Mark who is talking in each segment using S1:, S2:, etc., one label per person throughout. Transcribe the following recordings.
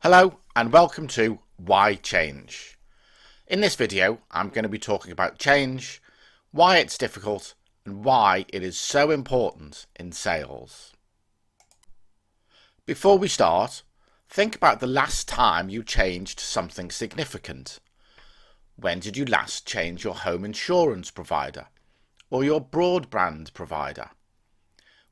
S1: Hello and welcome to Why Change. In this video I'm going to be talking about change, why it's difficult and why it is so important in sales. Before we start, think about the last time you changed something significant. When did you last change your home insurance provider or your broadband provider?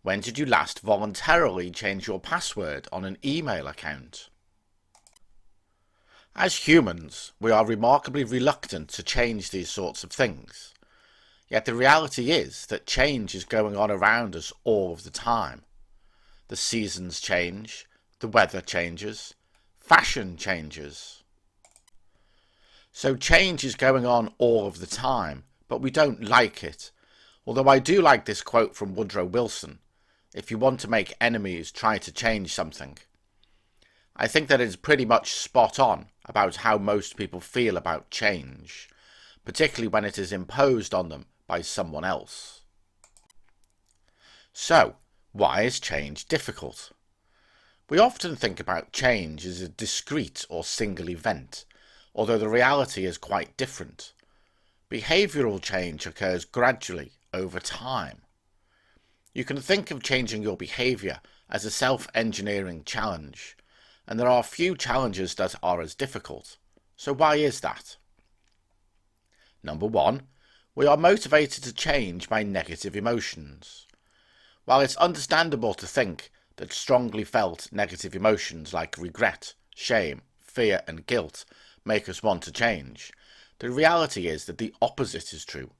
S1: When did you last voluntarily change your password on an email account? As humans, we are remarkably reluctant to change these sorts of things. Yet the reality is that change is going on around us all of the time. The seasons change, the weather changes, fashion changes. So change is going on all of the time, but we don't like it. Although I do like this quote from Woodrow Wilson: "If you want to make enemies, try to change something." I think that is pretty much spot on about how most people feel about change, particularly when it is imposed on them by someone else. So, why is change difficult? We often think about change as a discrete or single event, although the reality is quite different. Behavioural change occurs gradually over time. You can think of changing your behaviour as a self-engineering challenge, and there are few challenges that are as difficult. So why is that? Number one, we are motivated to change by negative emotions. While it's understandable to think that strongly felt negative emotions like regret, shame, fear and guilt make us want to change, the reality is that the opposite is true.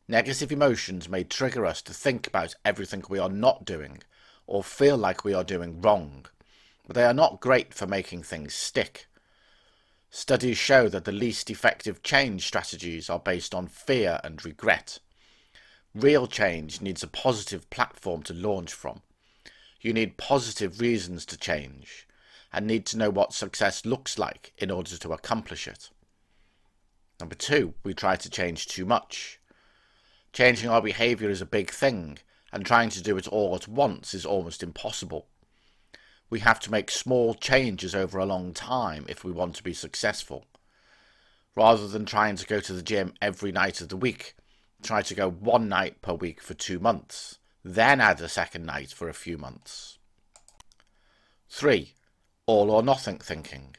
S1: Negative emotions may trigger us to think about everything we are not doing or feel like we are doing wrong, but they are not great for making things stick. Studies show that the least effective change strategies are based on fear and regret. Real change needs a positive platform to launch from. You need positive reasons to change, and need to know what success looks like in order to accomplish it. Number two, we try to change too much. Changing our behaviour is a big thing, and trying to do it all at once is almost impossible. We have to make small changes over a long time if we want to be successful. Rather than trying to go to the gym every night of the week, try to go one night per week for 2 months, then add a second night for a few months. 3. All or nothing thinking.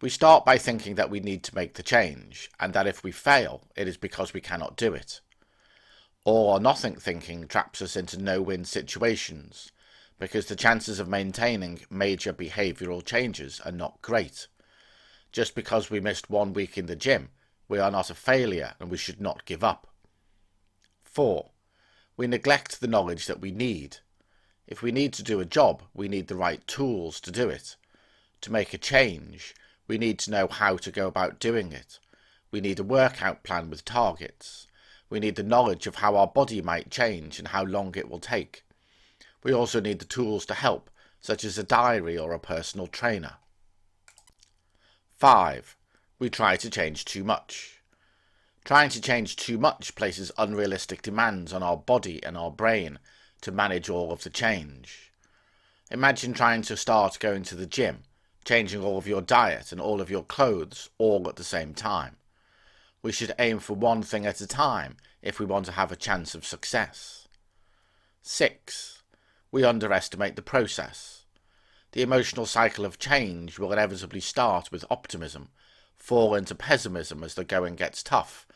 S1: We start by thinking that we need to make the change, and that if we fail, it is because we cannot do it. All or nothing thinking traps us into no-win situations, because the chances of maintaining major behavioural changes are not great. Just because we missed 1 week in the gym, we are not a failure and we should not give up. 4. We neglect the knowledge that we need. If we need to do a job, we need the right tools to do it. To make a change, we need to know how to go about doing it. We need a workout plan with targets. We need the knowledge of how our body might change and how long it will take. We also need the tools to help, such as a diary or a personal trainer. 5. We try to change too much. Trying to change too much places unrealistic demands on our body and our brain to manage all of the change. Imagine trying to start going to the gym, changing all of your diet and all of your clothes all at the same time. We should aim for one thing at a time if we want to have a chance of success. 6. We underestimate the process. The emotional cycle of change will inevitably start with optimism, fall into pessimism as the going gets tough,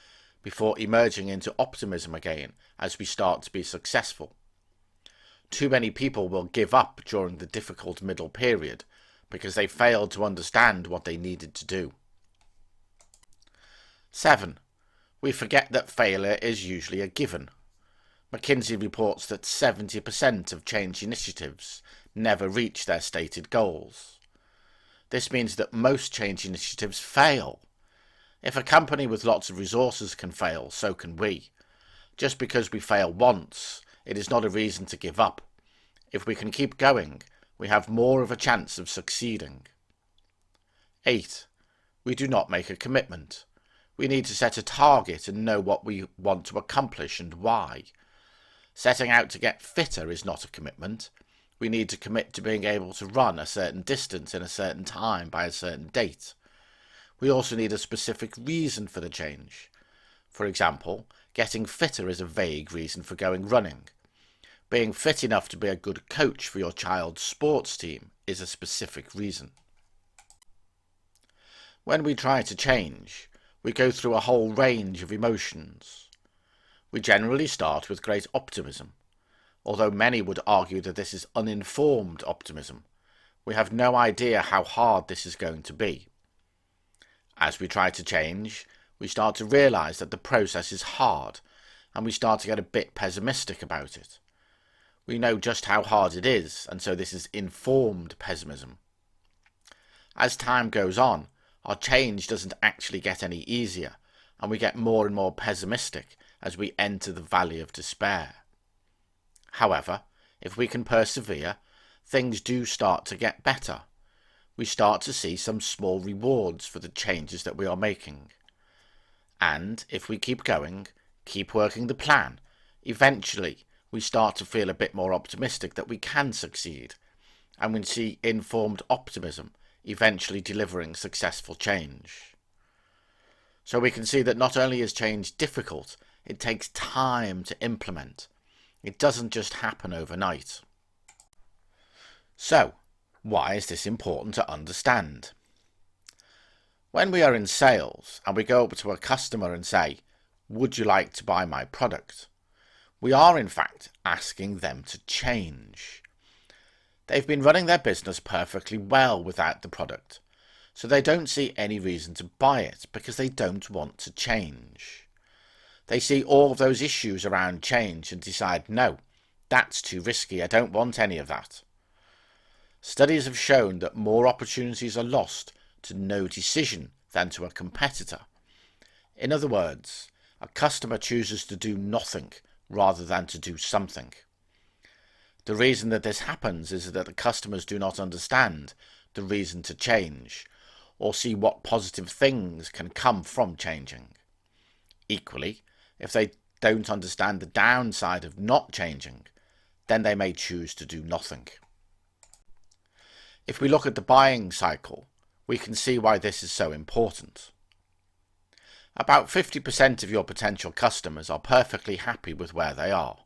S1: before emerging into optimism again as we start to be successful. Too many people will give up during the difficult middle period because they failed to understand what they needed to do. 7. We forget that failure is usually a given. McKinsey reports that 70% of change initiatives never reach their stated goals. This means that most change initiatives fail. If a company with lots of resources can fail, so can we. Just because we fail once, it is not a reason to give up. If we can keep going, we have more of a chance of succeeding. 8. We do not make a commitment. We need to set a target and know what we want to accomplish and why. Setting out to get fitter is not a commitment. we need to commit to being able to run a certain distance in a certain time by a certain date. We also need a specific reason for the change. For example, getting fitter is a vague reason for going running. Being fit enough to be a good coach for your child's sports team is a specific reason. When we try to change, we go through a whole range of emotions. We generally start with great optimism, although many would argue that this is uninformed optimism. We have no idea how hard this is going to be. As we try to change, we start to realise that the process is hard, and we start to get a bit pessimistic about it. We know just how hard it is, and so this is informed pessimism. As time goes on, our change doesn't actually get any easier, and we get more and more pessimistic as we enter the valley of despair. However, if we can persevere, things do start to get better. We start to see some small rewards for the changes that we are making. And if we keep going, keep working the plan, eventually we start to feel a bit more optimistic that we can succeed, and we see informed optimism eventually delivering successful change. So we can see that not only is change difficult, it takes time to implement. It doesn't just happen overnight. So, why is this important to understand? When we are in sales and we go up to a customer and say, "Would you like to buy my product?" we are in fact asking them to change. They've been running their business perfectly well without the product, so they don't see any reason to buy it because they don't want to change. They see all of those issues around change and decide, no, that's too risky, I don't want any of that. Studies have shown that more opportunities are lost to no decision than to a competitor. In other words, a customer chooses to do nothing rather than to do something. The reason that this happens is that the customers do not understand the reason to change or see what positive things can come from changing. Equally, if they don't understand the downside of not changing, then they may choose to do nothing. If we look at the buying cycle, we can see why this is so important. About 50% of your potential customers are perfectly happy with where they are.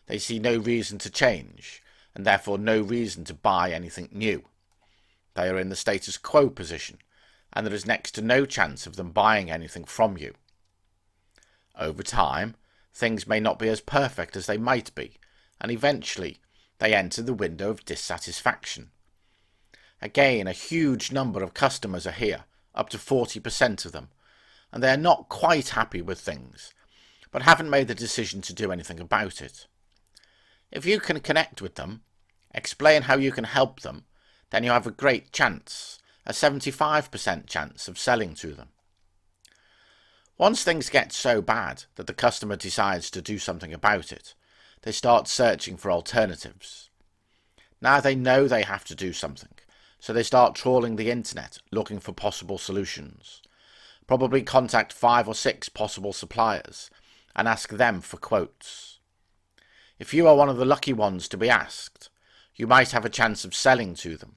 S1: They see no reason to change, and therefore no reason to buy anything new. They are in the status quo position, and there is next to no chance of them buying anything from you. Over time, things may not be as perfect as they might be, and eventually they enter the window of dissatisfaction. Again, a huge number of customers are here, up to 40% of them, and they are not quite happy with things, but haven't made the decision to do anything about it. If you can connect with them, explain how you can help them, then you have a great chance, a 75% chance of selling to them. Once things get so bad that the customer decides to do something about it, they start searching for alternatives. Now they know they have to do something, so they start trawling the internet looking for possible solutions. Probably contact 5 or 6 possible suppliers and ask them for quotes. If you are one of the lucky ones to be asked, you might have a chance of selling to them,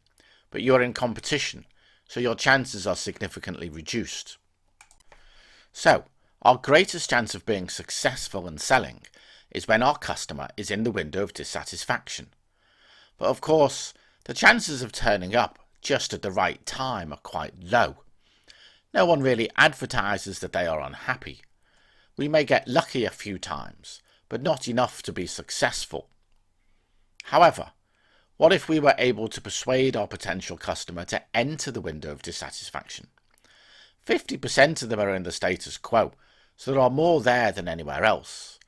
S1: but you are in competition, so your chances are significantly reduced. So, our greatest chance of being successful in selling is when our customer is in the window of dissatisfaction. But of course, the chances of turning up just at the right time are quite low. No one really advertises that they are unhappy. We may get lucky a few times, but not enough to be successful. However, what if we were able to persuade our potential customer to enter the window of dissatisfaction? 50% of them are in the status quo, so there are more there than anywhere else.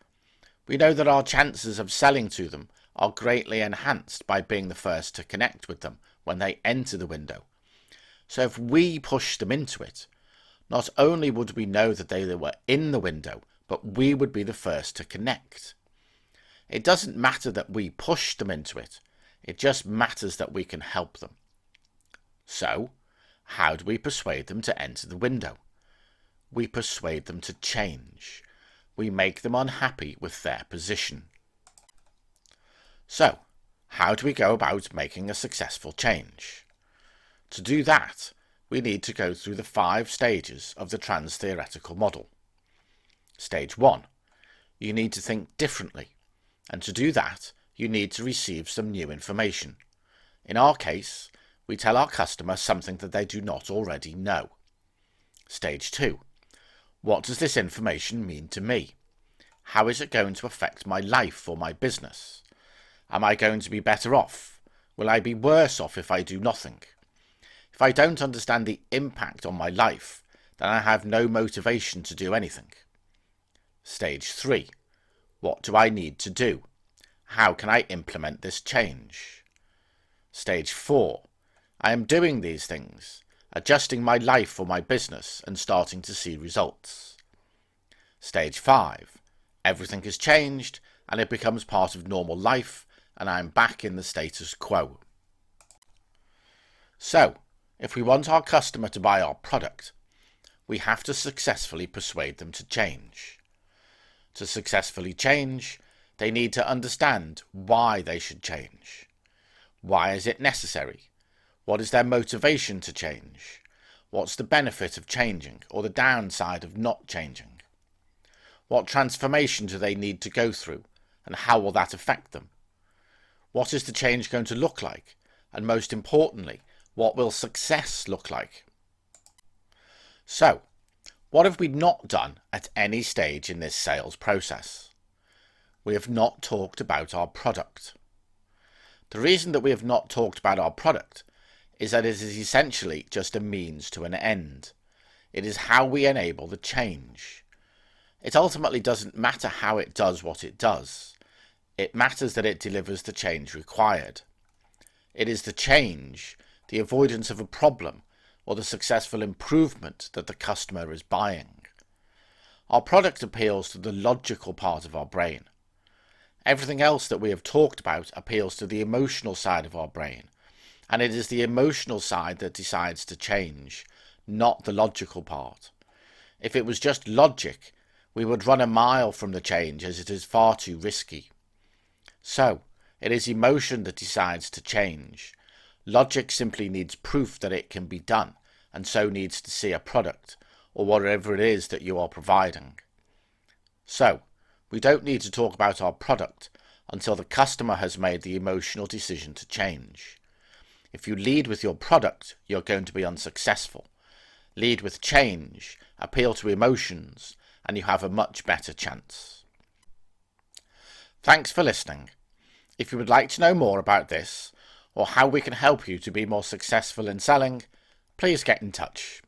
S1: We know that our chances of selling to them are greatly enhanced by being the first to connect with them when they enter the window. So if we push them into it, not only would we know that they were in the window, but we would be the first to connect. It doesn't matter that we pushed them into it, it just matters that we can help them. So, how do we persuade them to enter the window? We persuade them to change. We make them unhappy with their position. So, How do we go about making a successful change? To do that, we need to go through the 5 stages of the trans-theoretical model. Stage 1. You need to think differently, and to do that, you need to receive some new information. In our case, we tell our customer something that they do not already know. Stage 2. What does this information mean to me? How is it going to affect my life or my business? Am I going to be better off? Will I be worse off if I do nothing? If I don't understand the impact on my life, then I have no motivation to do anything. Stage 3. What do I need to do? How can I implement this change? Stage 4. I am doing these things, adjusting my life or my business and starting to see results. Stage 5. Everything has changed and it becomes part of normal life and I am back in the status quo. So, if we want our customer to buy our product, we have to successfully persuade them to change. To successfully change, they need to understand why they should change. Why is it necessary? What is their motivation to change? What's the benefit of changing or the downside of not changing? What transformation do they need to go through and how will that affect them? What is the change going to look like? And most importantly, what will success look like? So, what have we not done at any stage in this sales process? We have not talked about our product. The reason that we have not talked about our product is that it is essentially just a means to an end. It is how we enable the change. It ultimately doesn't matter how it does what it does. It matters that it delivers the change required. It is the change, the avoidance of a problem, or the successful improvement that the customer is buying. Our product appeals to the logical part of our brain. Everything else that we have talked about appeals to the emotional side of our brain, and it is the emotional side that decides to change, not the logical part. If it was just logic, we would run a mile from the change as it is far too risky. So, it is emotion that decides to change. Logic simply needs proof that it can be done, and so needs to see a product, or whatever it is that you are providing. So, we don't need to talk about our product until the customer has made the emotional decision to change. If you lead with your product, you're going to be unsuccessful. Lead with change, appeal to emotions, and you have a much better chance. Thanks for listening. If you would like to know more about this, or how we can help you to be more successful in selling, please get in touch.